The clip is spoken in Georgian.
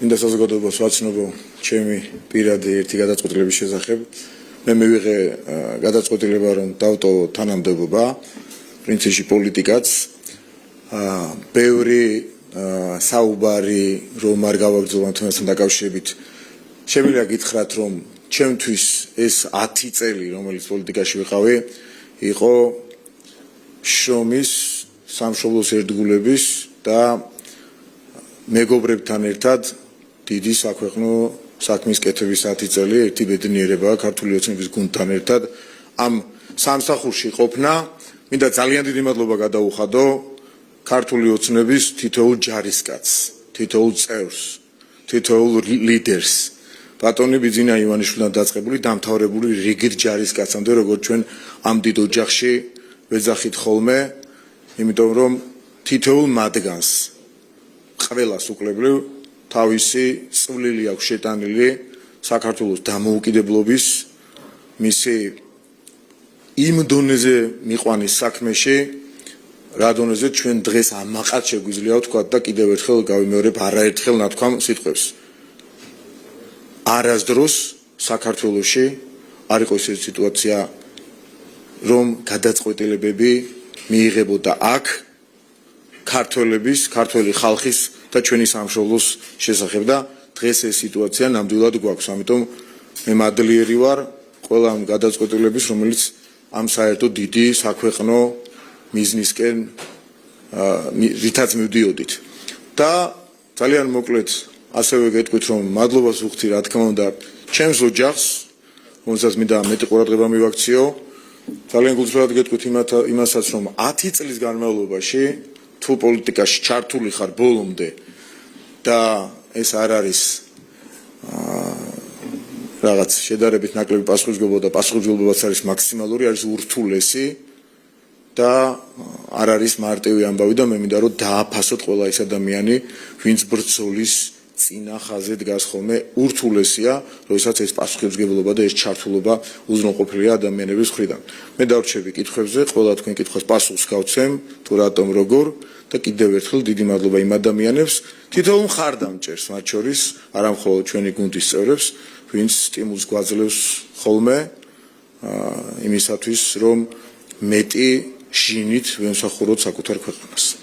მინდა საზოგადოებას ვაცნობო ჩემი პირადი ერთი გადაწყვეტილების შესახებ. მე მივიღე გადაწყვეტილება, რომ დავტოვო თანამდებობა, პრინციპში პოლიტიკაც. ბევრი საუბარი რომ არ გავაგრძელო ამ თემასთან დაკავშირებით. შემიძლია გითხრათ, რომ ჩემთვის ეს 10 წელი, რომელიც პოლიტიკაში ვიყავი, იყო შრომის, სამშობლოს ერთგულების და მეგობრებთან ერთად დიდი საქვეყნო საქმის კეთების 10 წელი ერთი ბედნიერებაა ქართული ოცნების გუნდთან ერთად ამ სამსახურში ყოფნა. მინდა ძალიან დიდი მადლობა გადაუხადო ქართული ოცნების თითოეულ ჯარისკაცს, თითოეულ წევრს, თითოეულ ლიდერს. ბატონი ბიძინა ივანიშვილთან დაწყებული დამთავრებული რიგით ჯარისკაცამდე, როგორც ჩვენ ამ დიდ ოჯახში ვეძახით ხოლმე, იმიტომ რომ თითოეულ მათგანს ყველას უკლებლივ თავისი წვლილი აქვს შეტანილი საქართველოს დამოუკიდებლობის მისი იმ დონეზე მიყვანის საქმეში, რა დონეზე ჩვენ დღეს ამაყად შეგვიძლია ვთქვათ და კიდევ ერთხელ გავიმეორებ არაერთხელ ნათქვამ სიტყვებს. არასდროს საქართველოში არ იყო ეს სიტუაცია, რომ გადაწყვეტილებები მიიღებოდა აქ ქართველი ხალხის და ჩვენი სამშობლოს შესახებ და დღეს ეს სიტუაცია ნამდვილად გვაქვს. ამიტომ მე მადლიერი ვარ ყველა ამ გადაწყვეტილების, რომელიც ამ საერთო დიდი საქვეყნო მიზნისკენ რითაც მივდიოდით. და ძალიან მოკლედ ასევე გეტყვით, რომ მადლობას ვუხდი, რა თქმა უნდა, ჩემს ოჯახს, რომელსაც მინდა მეტი ყურადღება მივაქციო. ძალიან გულწრფელად გეტყვით იმასაც, რომ 10 წლის განმავლობაში თუ პოლიტიკაში ჩართული ხარ ბოლომდე და ეს არ არის რაღაც შედარებით ნაკლები პასუხისმგებლობა და პასუხისმგებლობაც არის მაქსიმალური, არის ურთულესი და არ არის მარტივი ამბავი და მე მინდა რომ დააფასოთ ყველა ის ადამიანი, ვინც ბრძოლის წინა ხაზზე დგას ხოლმე, ურთულესია, როდესაც ეს პასუხისმგებლობა და ეს ჩართულობა უზრუნველყოფილია ადამიანების მხრიდან. მე დავრჩები კითხვებზე, ყველა თქვენ კითხვას პასუხს გავცემ, თუ რატომ როგორ და კიდევ ერთხელ დიდი მადლობა იმ ადამიანებს, თითოეულ მხარდამჭერს, მათ შორის არა მხოლოდ ჩვენი გუნდის წევრებს, ვინც სტიმულს გვაძლევს ხოლმე იმისათვის, რომ მეტი შინით ვემსახუროთ საკუთარ ქვეყანას.